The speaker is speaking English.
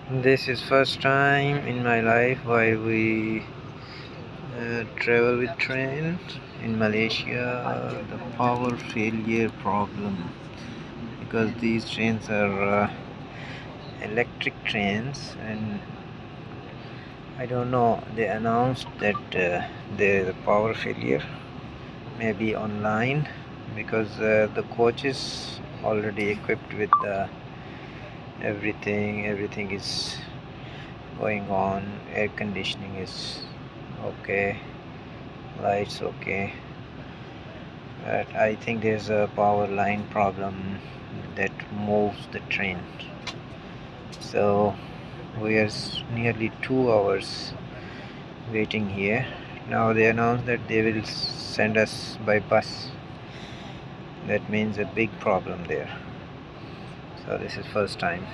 This is first time in my life why we travel with train in Malaysia. The power failure problem, because these trains are electric trains, and I don't know, they announced that there is a power failure, maybe online, because the coach is already equipped with everything is going on, air conditioning is okay, lights okay, but I think there's a power line problem that moves the train. So we are nearly 2 hours waiting here. Now they announced that they will send us by bus. That means a big problem there. So this is first time.